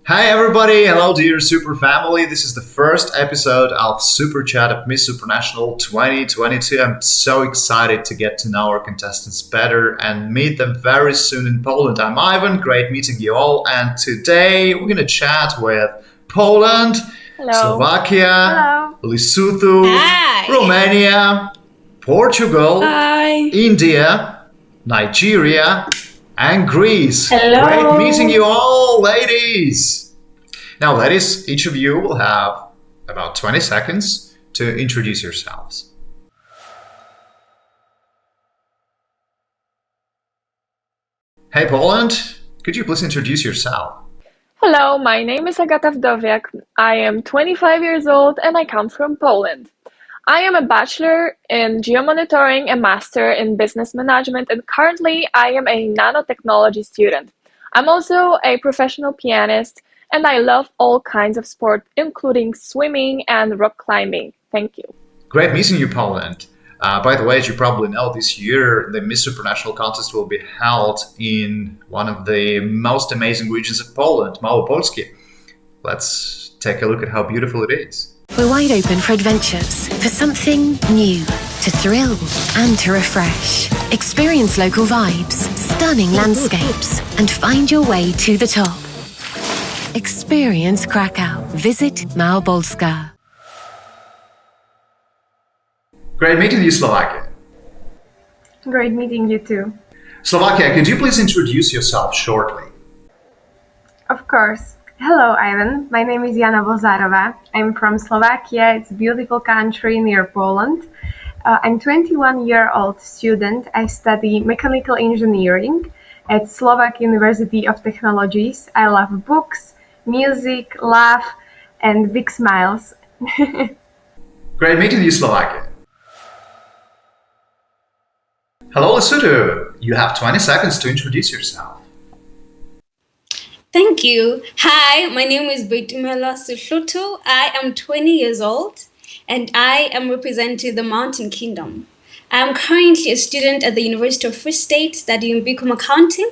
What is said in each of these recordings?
Hi everybody, hello dear Super family. This is the first episode of Supra Chat at Miss Supranational 2022. I'm so excited to get to know our contestants better and meet them very soon in Poland. I'm Ivan, great meeting you all, and today we're going to chat with Poland, Hello. Slovakia, Hello. Lesotho, Hi. Romania, Portugal, Hi. India, Nigeria, and Greece. Hello. Great meeting you all, ladies. Now, ladies, each of you will have about 20 seconds to introduce yourselves. Hey, Poland, could you please introduce yourself? Hello, my name is Agata Wdowiak. I am 25 years old and I come from Poland. I am a bachelor in geomonitoring and master in business management, and currently I am a nanotechnology student. I'm also a professional pianist and I love all kinds of sport, including swimming and rock climbing. Thank you. Great meeting you, Poland. By the way, as you probably know, this year the Miss Supranational contest will be held in one of the most amazing regions of Poland, Małopolskie. Let's take a look at how beautiful it is. We're wide open for adventures, for something new, to thrill and to refresh. Experience local vibes, stunning landscapes, and find your way to the top. Experience Krakow. Visit Małopolska. Great meeting you, Slovakia. Great meeting you too. Slovakia, could you please introduce yourself shortly? Of course. Hello, Ivan. My name is Jana Bozarova. I'm from Slovakia. It's a beautiful country near Poland. I'm 21-year-old student. I study mechanical engineering at Slovak University of Technologies. I love books, music, laugh, and big smiles. Great meeting you, Slovakia. Hello, Lesotho. You have 20 seconds to introduce yourself. Thank you. Hi, my name is Betumela Sushutu. I am 20 years old and I am representing the Mountain Kingdom. I am currently a student at the University of Free State studying BCom Accounting,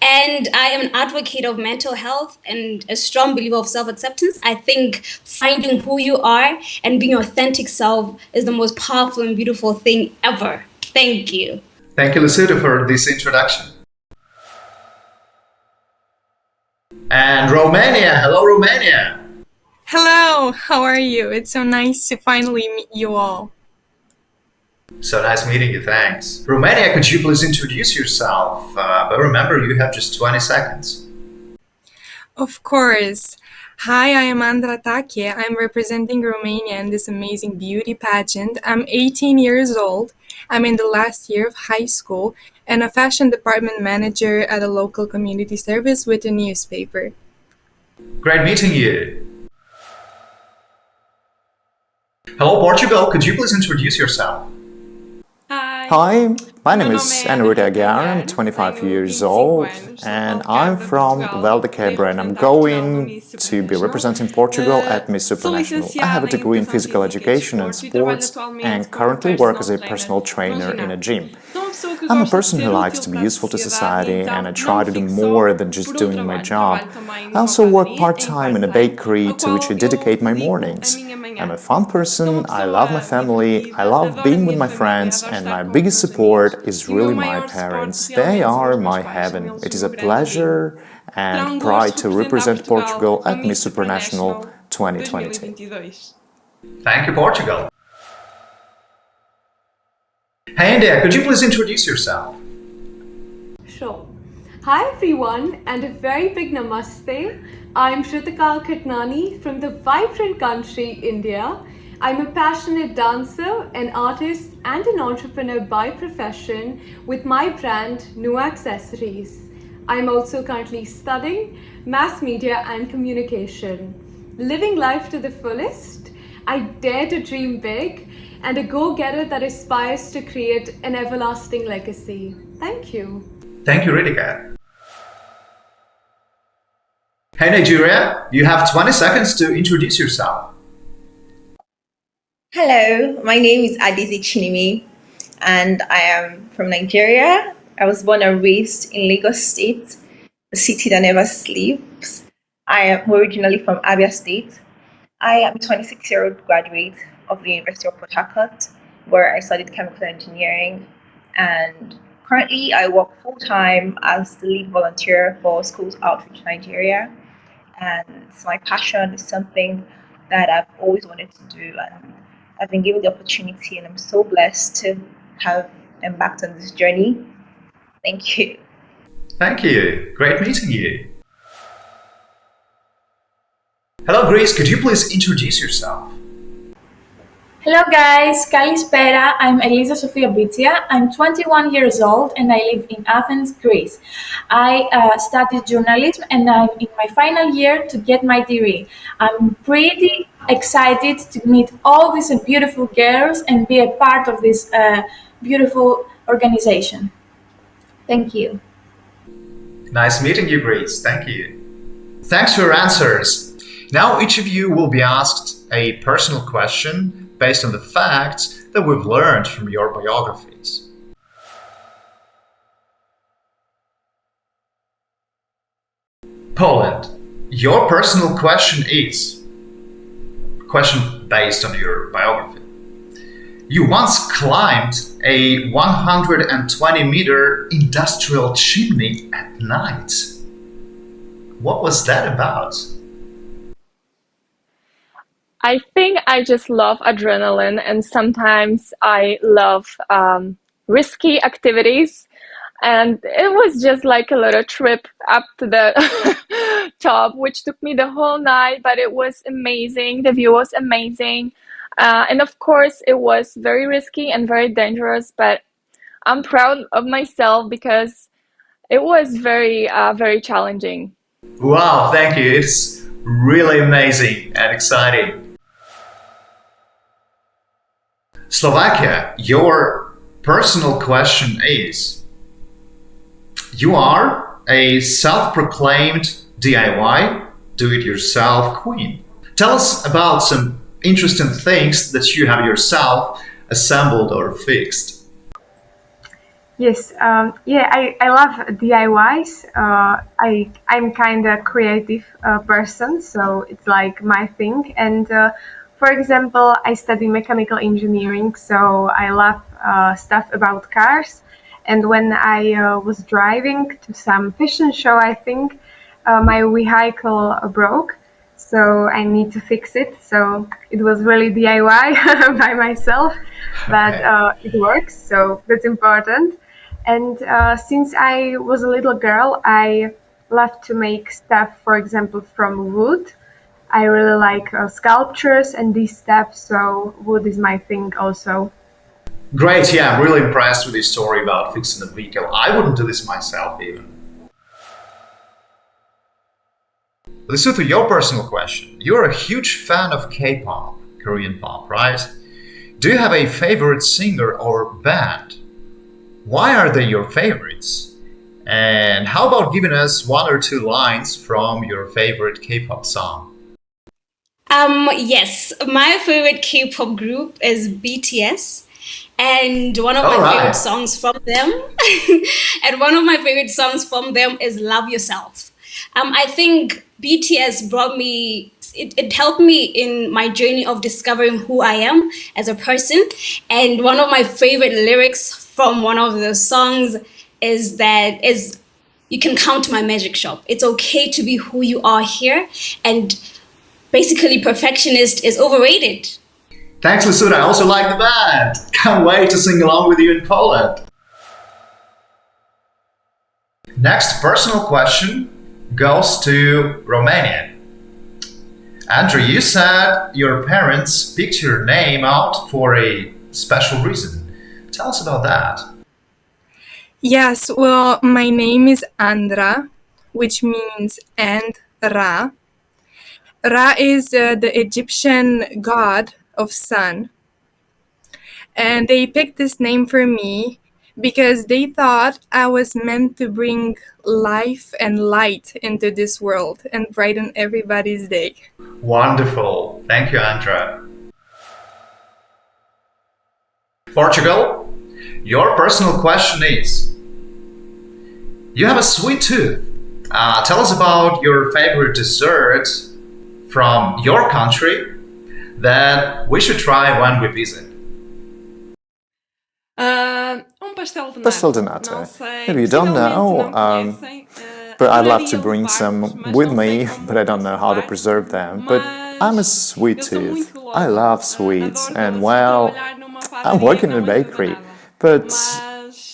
and I am an advocate of mental health and a strong believer of self-acceptance. I think finding who you are and being your authentic self is the most powerful and beautiful thing ever. Thank you. Thank you, Lesotho, for this introduction. And Romania. Hello, Romania. Hello, how are you? It's so nice to finally meet you all. So nice meeting you, thanks. Romania, could you please introduce yourself? But remember, you have just 20 seconds. Of course. Hi, I am Andra Tache. I'm representing Romania in this amazing beauty pageant. I'm 18 years old. I'm in the last year of high school and a fashion department manager at a local community service with a newspaper. Great meeting you. Hello, Portugal. Could you please introduce yourself? Hi, my name is Enrique Aguiar, I'm 25 years old and I'm from Valdequebra and I'm going to be representing Portugal at Miss Supranational. I have a degree in physical education and sports and currently work as a personal trainer in a gym. I'm a person who likes to be useful to society and I try to do more than just doing my job. I also work part-time in a bakery to which I dedicate my mornings. I'm a fun person, I love my family, I love being with my friends, and my biggest support is really my parents. They are my heaven. It is a pleasure and pride to represent Portugal at Miss Supranational 2022. Thank you, Portugal. Hey, India, could you please introduce yourself? Sure. Hi everyone, and a very big namaste. I'm Shrutika Khatnani from the vibrant country India. I'm a passionate dancer, an artist, and an entrepreneur by profession with my brand New Accessories. I'm also currently studying mass media and communication. Living life to the fullest, I dare to dream big, and a go-getter that aspires to create an everlasting legacy. Thank you. Thank you, Ritika. Hey, Nigeria, you have 20 seconds to introduce yourself. Hello, my name is Adizi Chinimi and I am from Nigeria. I was born and raised in Lagos State, a city that never sleeps. I am originally from Abia State. I am a 26-year-old graduate of the University of Port Harcourt, where I studied chemical engineering. And currently, I work full-time as the lead volunteer for Schools Outreach Nigeria. And my passion is something that I've always wanted to do. And I've been given the opportunity, and I'm so blessed to have embarked on this journey. Thank you. Thank you. Great meeting you. Hello, Grace. Could you please introduce yourself? Hello guys, Kalispera. I'm Elisa Sofia Bitia. I'm 21 years old and I live in Athens, Greece. I studied journalism and I'm in my final year to get my degree. I'm pretty excited to meet all these beautiful girls and be a part of this beautiful organization. Thank you. Nice meeting you, Grace. Thank you. Thanks for your answers. Now each of you will be asked a personal question based on the facts that we've learned from your biographies. Poland, your personal question is question based on your biography. You once climbed a 120-meter industrial chimney at night. What was that about? I think I just love adrenaline, and sometimes I love risky activities. And it was just like a little trip up to the top, which took me the whole night, but it was amazing. The view was amazing. And of course, it was very risky and very dangerous, but I'm proud of myself because it was very, very challenging. Wow, thank you. It's really amazing and exciting. Slovakia, your personal question is, you are a self-proclaimed DIY, do-it-yourself queen. Tell us about some interesting things that you have yourself assembled or fixed. Yes, I love DIYs. I'm kind of creative person, so it's like my thing. And for example, I study mechanical engineering, so I love stuff about cars. And when I was driving to some fashion show, I think my vehicle broke, so I need to fix it. So it was really DIY by myself, but it works, so that's important. And since I was a little girl, I love to make stuff, for example, from wood. I really like sculptures and these stuff, so wood is my thing also. Great, yeah, I'm really impressed with this story about fixing a vehicle. I wouldn't do this myself even. Lesotho, your personal question. You're a huge fan of K-pop, Korean pop, right? Do you have a favorite singer or band? Why are they your favorites? And how about giving us one or two lines from your favorite K-pop song? Yes, my favorite K-pop group is BTS, and one of my favorite songs from them, and one of my favorite songs from them is "Love Yourself." I think BTS brought me. It helped me in my journey of discovering who I am as a person, and one of my favorite lyrics from one of the songs is "You can come to my magic shop. It's okay to be who you are here," and basically, perfectionist is overrated. Thanks, Lesotho. I also like the band. Can't wait to sing along with you in Poland. Next personal question goes to Romania. Andrew, you said your parents picked your name out for a special reason. Tell us about that. Yes, well, my name is Andra, which means and Ra. Ra is the Egyptian god of sun. And they picked this name for me because they thought I was meant to bring life and light into this world and brighten everybody's day. Wonderful. Thank you, Andra. Portugal, your personal question is, you have a sweet tooth. Tell us about your favorite dessert from your country that we should try when we visit. Pastel de nata. Maybe you don't know, but I'd love to bring some with me, but I don't know how to preserve them. But I'm a sweet tooth. I love sweets, and well, I'm working in a bakery. But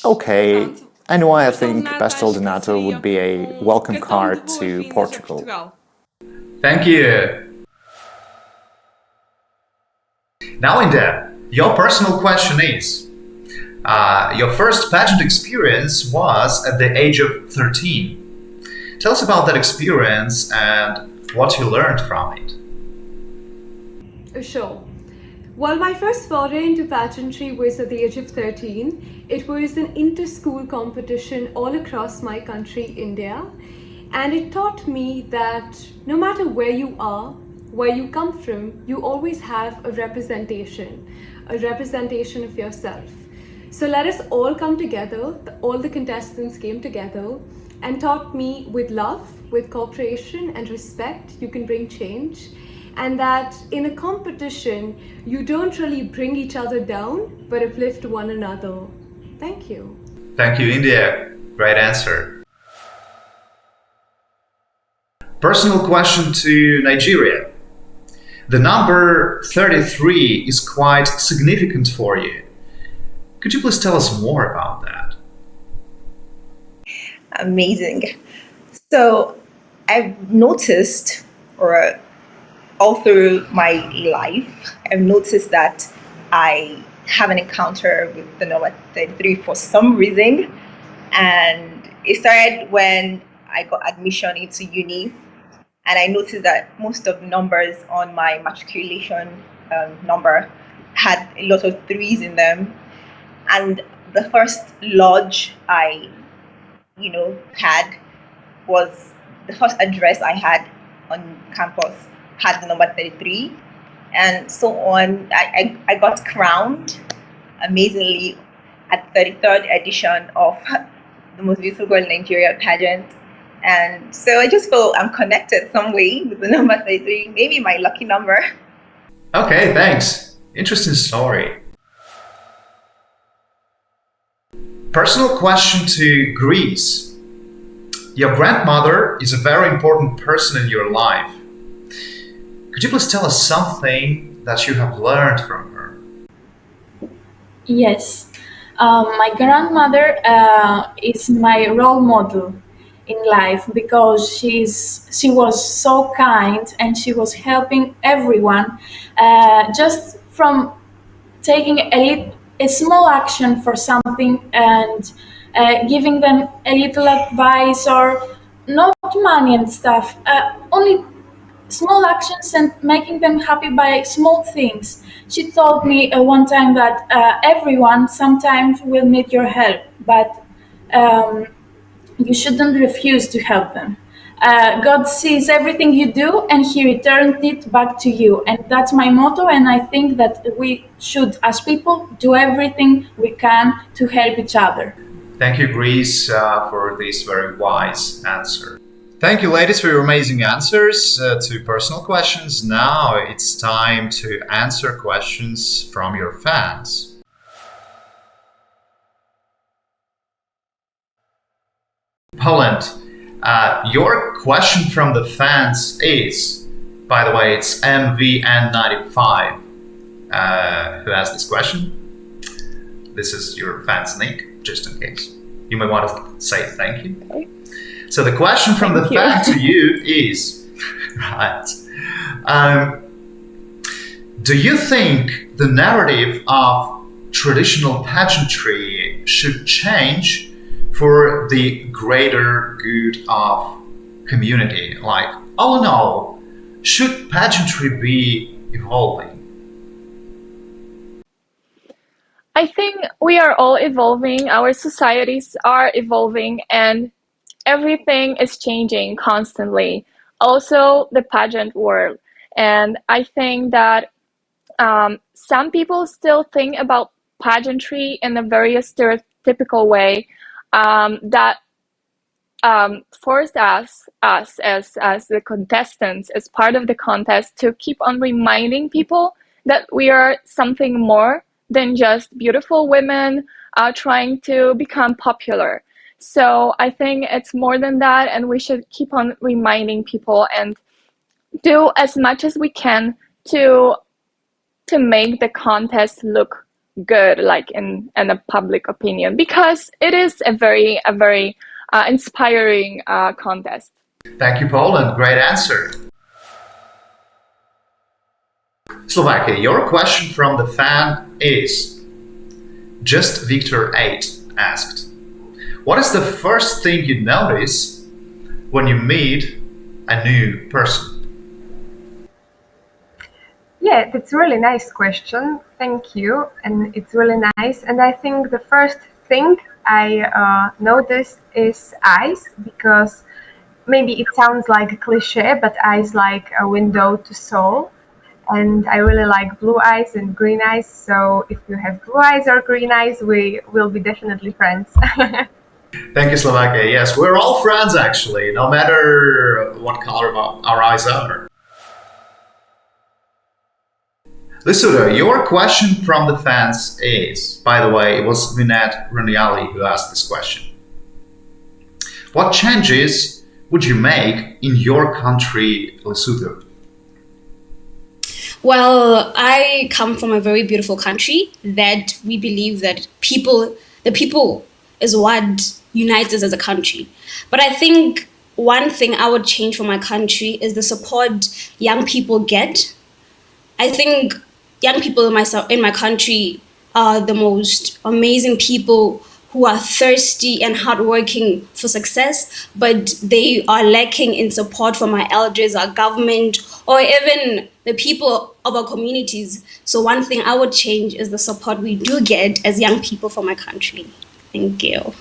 okay, anyway, I think pastel de nata would be a welcome card to Portugal. Thank you. Now, India, your personal question is, your first pageant experience was at the age of 13. Tell us about that experience and what you learned from it. Sure. Well, my first foray into pageantry was at the age of 13. It was an inter-school competition all across my country, India. And it taught me that no matter where you are, where you come from, you always have a representation of yourself. So let us all come together, all the contestants came together and taught me with love, with cooperation and respect, you can bring change. And that in a competition, you don't really bring each other down, but uplift one another. Thank you. Thank you, India. Great answer. Personal question to Nigeria. The number 33 is quite significant for you. Could you please tell us more about that? Amazing. So I've noticed, or all through my life, I've noticed that I have an encounter with the number 33 for some reason. And it started when I got admission into uni. And I noticed that most of the numbers on my matriculation number had a lot of threes in them. And the first lodge I, had was the first address I had on campus had the number 33. And so on, I got crowned amazingly at the 33rd edition of the Most Beautiful Girl in Nigeria pageant. And so I just feel I'm connected some way with the number 33, maybe my lucky number. Okay, thanks. Interesting story. Personal question to Greece. Your grandmother is a very important person in your life. Could you please tell us something that you have learned from her? Yes, my grandmother is my role model in life because she was so kind and she was helping everyone just from taking a small action for something and giving them a little advice or not money and stuff, only small actions and making them happy by small things. She told me one time that everyone sometimes will need your help, but you shouldn't refuse to help them. God sees everything you do and He returned it back to you. And that's my motto. And I think that we should, as people, do everything we can to help each other. Thank you, Greece, for this very wise answer. Thank you, ladies, for your amazing answers to personal questions. Now it's time to answer questions from your fans. Poland, your question from the fans is, by the way, it's MVN95 who asked this question. This is your fan's nick, just in case. You may want to say thank you. Okay. So the question from the fan to you is, right, do you think the narrative of traditional pageantry should change for the greater good of community? Like, all in all, should pageantry be evolving? I think we are all evolving, our societies are evolving, and everything is changing constantly. Also, the pageant world. And I think that some people still think about pageantry in a very stereotypical way, that forced us as the contestants, as part of the contest, to keep on reminding people that we are something more than just beautiful women trying to become popular. So I think it's more than that, and we should keep on reminding people and do as much as we can to make the contest look good, like in a public opinion, because it is a very inspiring contest. Thank you, Poland. Great answer. Slovakia, your question from the fan is, Just Victor 8 asked, what is the first thing you notice when you meet a new person? Yeah, that's a really nice question. Thank you. And it's really nice. And I think the first thing I noticed is eyes, because maybe it sounds like a cliche, but eyes like a window to soul. And I really like blue eyes and green eyes. So if you have blue eyes or green eyes, we will be definitely friends. Thank you, Slovakia. Yes, we're all friends actually, no matter what color our eyes are. LESOTHO, your question from the fans is, by the way, it was Minette Roniali who asked this question. What changes would you make in your country, LESOTHO? Well, I come from a very beautiful country that we believe that the people is what unites us as a country. But I think one thing I would change for my country is the support young people get. I think young people in my country are the most amazing people who are thirsty and hardworking for success, but they are lacking in support from our elders, our government, or even the people of our communities. So one thing I would change is the support we do get as young people from my country. Thank you.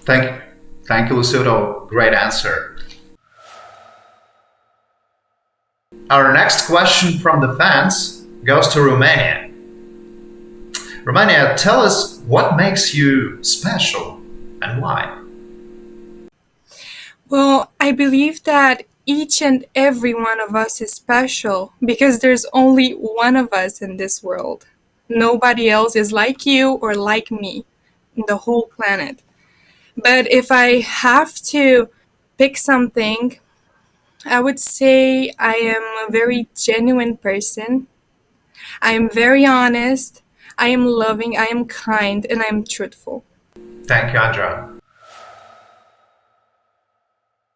Thank you, LESOTHO. Great answer. Our next question from the fans goes to Romania. Romania, tell us what makes you special and why. Well, I believe that each and every one of us is special because there's only one of us in this world. Nobody else is like you or like me in the whole planet. But if I have to pick something, I would say I am a very genuine person. I am very honest. I am loving, I am kind, and I am truthful. Thank you, Andra.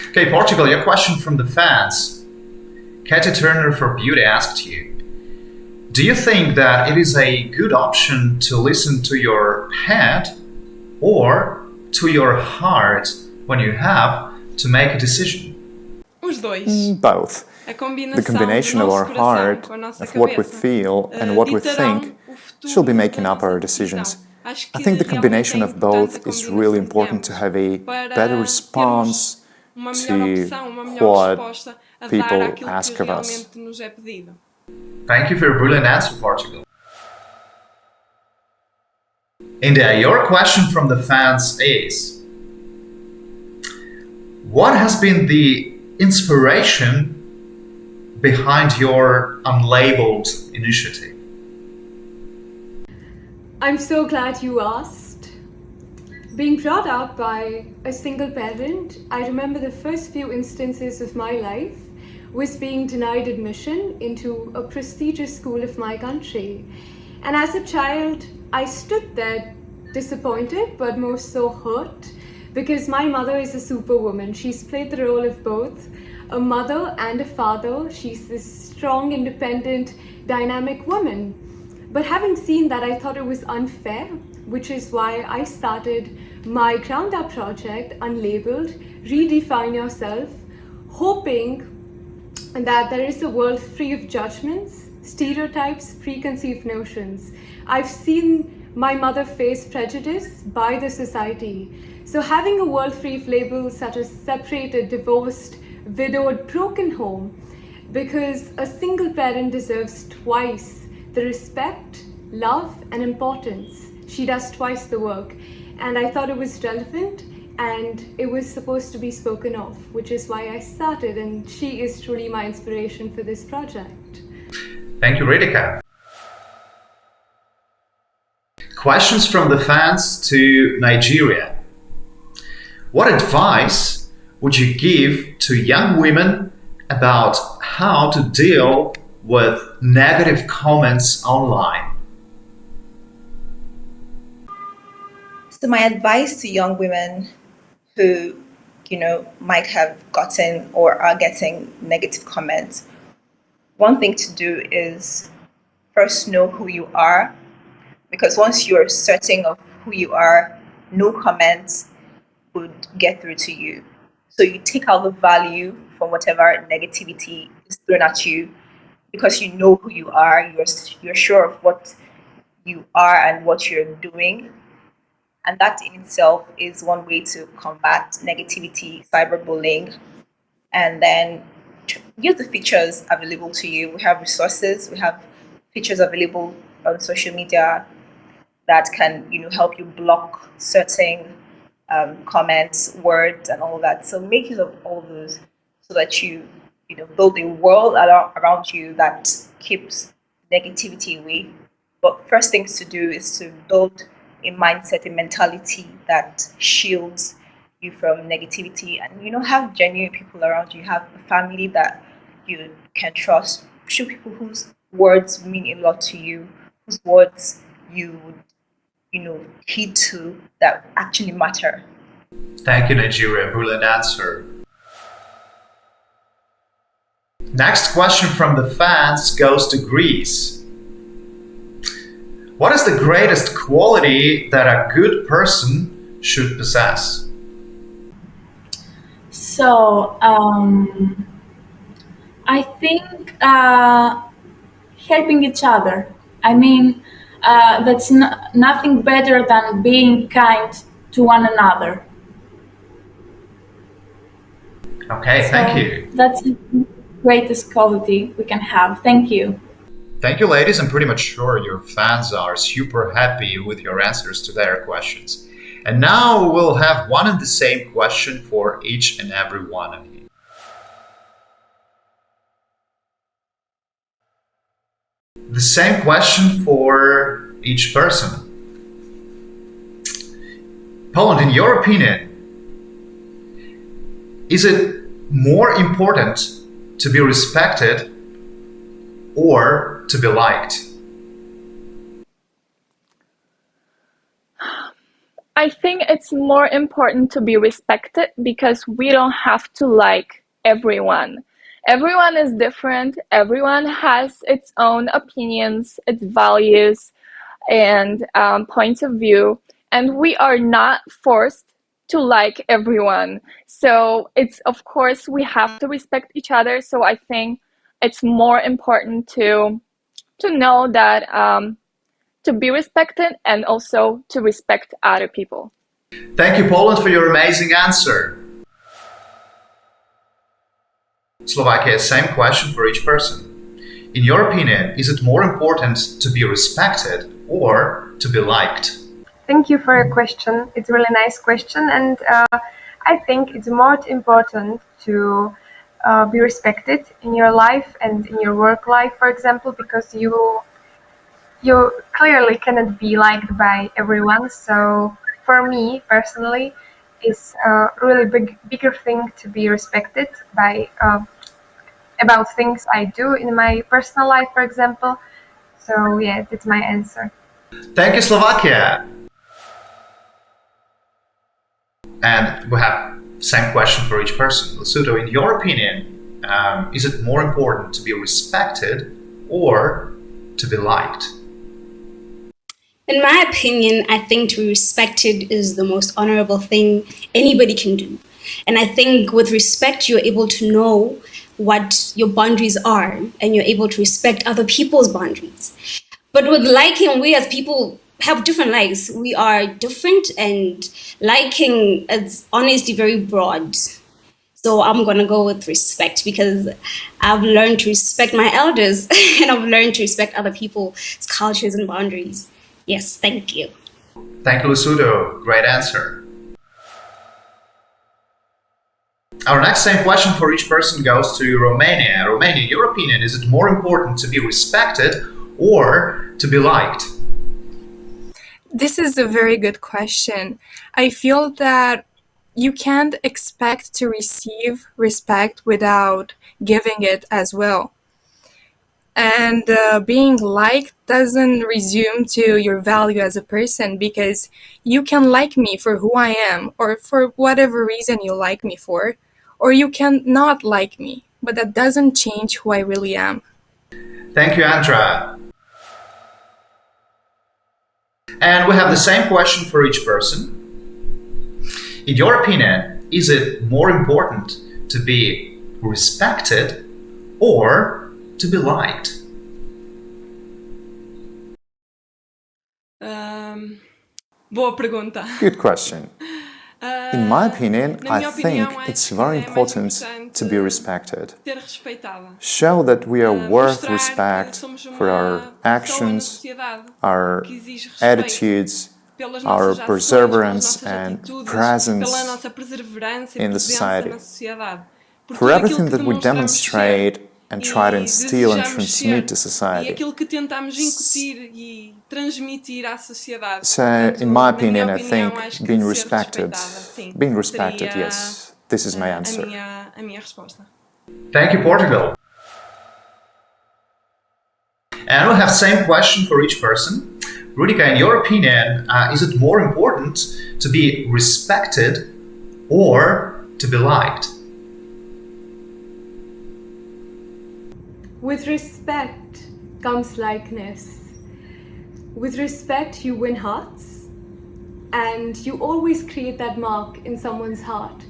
Okay, Portugal, your question from the fans. Katie Turner for Beauty asked you, do you think that it is a good option to listen to your head or to your heart when you have to make a decision? Os dois. Both. The combination of our heart, of what we feel and what we think, should be making up our decisions. I think the combination of both is really important to have a better response to what people ask of us. Thank you for your brilliant answer, Portugal. India, your question from the fans is, what has been the inspiration behind your unlabeled initiative? I'm so glad you asked. Being brought up by a single parent, I remember the first few instances of my life was being denied admission into a prestigious school of my country. And as a child, I stood there disappointed, but more so hurt, because my mother is a superwoman. She's played the role of both a mother and a father. She's this strong, independent, dynamic woman. But having seen that, I thought it was unfair, which is why I started my ground up project, Unlabeled, Redefine Yourself, hoping that there is a world free of judgments, stereotypes, preconceived notions. I've seen my mother face prejudice by the society. So having a world free of labels such as separated, divorced, widowed, broken home, because a single parent deserves twice the respect, love, and importance. She does twice the work. And I thought it was relevant and it was supposed to be spoken of, which is why I started, and she is truly my inspiration for this project. Thank you, Ritika. Questions from the fans to Nigeria. What advice would you give to young women about how to deal with negative comments online? So my advice to young women who, might have gotten or are getting negative comments, one thing to do is first know who you are, because once you're certain of who you are, no comments would get through to you. So you take out the value from whatever negativity is thrown at you, because you know who you are, you're sure of what you are and what you're doing. And that in itself is one way to combat negativity, cyberbullying. And then use the features available to you. We have resources, we have features available on social media that can, help you block certain comments, words, and all that. So make use of all those so that you, build a world around you that keeps negativity away. But first things to do is to build a mindset, a mentality that shields you from negativity, and have genuine people around you. Have a family that you can trust. Show people whose words mean a lot to you, whose words you would heed to, that actually matter. Thank you, Nigeria. Brilliant answer. Next question from the fans goes to Greece. What is the greatest quality that a good person should possess? So, I think helping each other. I mean, that's nothing better than being kind to one another. Okay, thank you. That's the greatest quality we can have. Thank you. Thank you, ladies. I'm pretty much sure your fans are super happy with your answers to their questions. And now we'll have one and the same question for each and every one of you. The same question for each person. Poland, in your opinion, is it more important to be respected or to be liked? I think it's more important to be respected because we don't have to like everyone. Everyone is different. Everyone has its own opinions, its values, and points of view. And we are not forced to like everyone. So it's, of course, we have to respect each other. So I think it's more important to know that to be respected and also to respect other people. Thank you, Poland, for your amazing answer. Slovakia, same question for each person. In your opinion, is it more important to be respected or to be liked? Thank you for your question. It's a really nice question, and I think it's more important to be respected in your life and in your work life, for example, because you clearly cannot be liked by everyone. So for me personally, it's a really bigger thing to be respected by about things I do in my personal life, for example. So yeah, that's my answer. Thank you, Slovakia. And we have same question for each person. Lesotho, in your opinion, is it more important to be respected or to be liked? In my opinion, I think to be respected is the most honorable thing anybody can do. And I think with respect, you're able to know what your boundaries are and you're able to respect other people's boundaries. But with liking, we as people have different likes. We are different, and liking is honestly very broad. So I'm going to go with respect because I've learned to respect my elders and I've learned to respect other people's cultures and boundaries. Yes, thank you. Thank you, Lesotho. Great answer. Our next same question for each person goes to Romania. Romania, in your opinion, is it more important to be respected or to be liked? This is a very good question. I feel that you can't expect to receive respect without giving it as well. And being liked doesn't resume to your value as a person, because you can like me for who I am or for whatever reason you like me for, or you can not like me, but that doesn't change who I really am. Thank you, Andra. And we have the same question for each person. In your opinion, is it more important to be respected or to be liked? Boa pergunta. Good question. In my opinion, I think it's very important to be respected. Show that we are worth respect for our actions, our attitudes, our perseverance and presence in the society. For everything that we demonstrate and try to instill and transmit to society. So, in my opinion, I think being respected, yes, this is my answer. Thank you, Portugal. And we have same question for each person. Rudika, in your opinion, is it more important to be respected or to be liked? With respect comes likeness. With respect, you win hearts, and you always create that mark in someone's heart.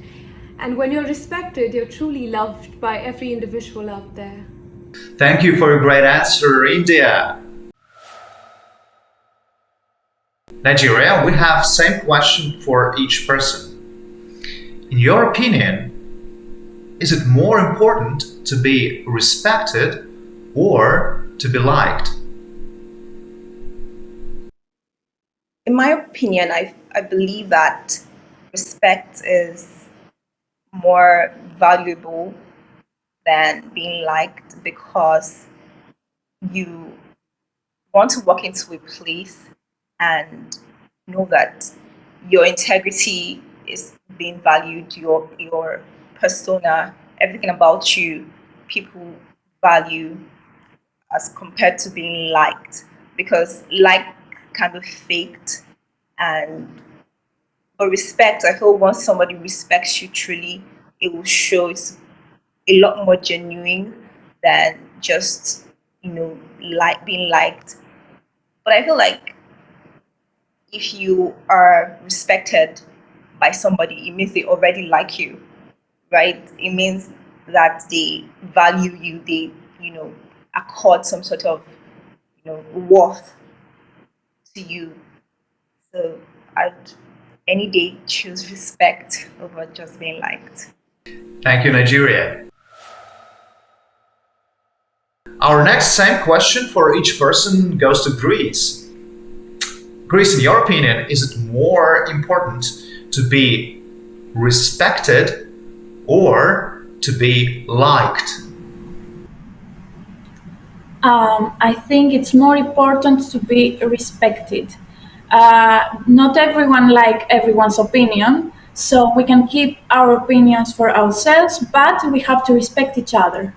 And when you're respected, you're truly loved by every individual out there. Thank you for your great answer, India. Nigeria, we have same question for each person. In your opinion, is it more important to be respected or to be liked? In my opinion, I believe that respect is more valuable than being liked, because you want to walk into a place and know that your integrity is being valued, your persona, everything about you, people value, as compared to being liked, because like can be faked. And for respect, I feel once somebody respects you truly, it will show. It's a lot more genuine than just like being liked. But I feel like if you are respected by somebody, it means they already like you, right? It means that they value you, they accord some sort of worth to you. So I'd any day choose respect over just being liked. Thank you, Nigeria. Our next same question for each person goes to Greece. Greece, in your opinion, is it more important to be respected or to be liked? I think it's more important to be respected. Not everyone like everyone's opinion, so we can keep our opinions for ourselves, but we have to respect each other.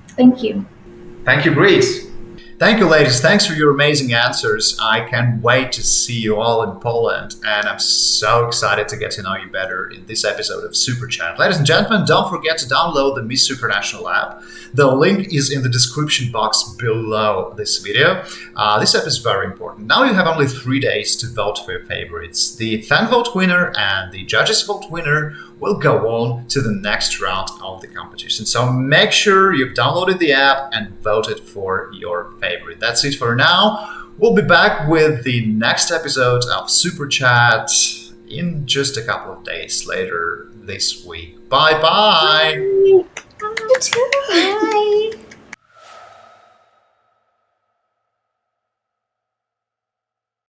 Thank you. Thank you, Greece. Thank you, ladies. Thanks for your amazing answers. I can't wait to see you all in Poland, and I'm so excited to get to know you better in this episode of Super Chat. Ladies and gentlemen, don't forget to download the Miss Supranational app. The link is in the description box below this video. This app is very important. Now you have only 3 days to vote for your favorites. The fan vote winner and the judges vote winner will go on to the next round of the competition. So make sure you've downloaded the app and voted for your favorite. That's it for now. We'll be back with the next episode of Super Chat in just a couple of days later this week. Bye-bye. Bye.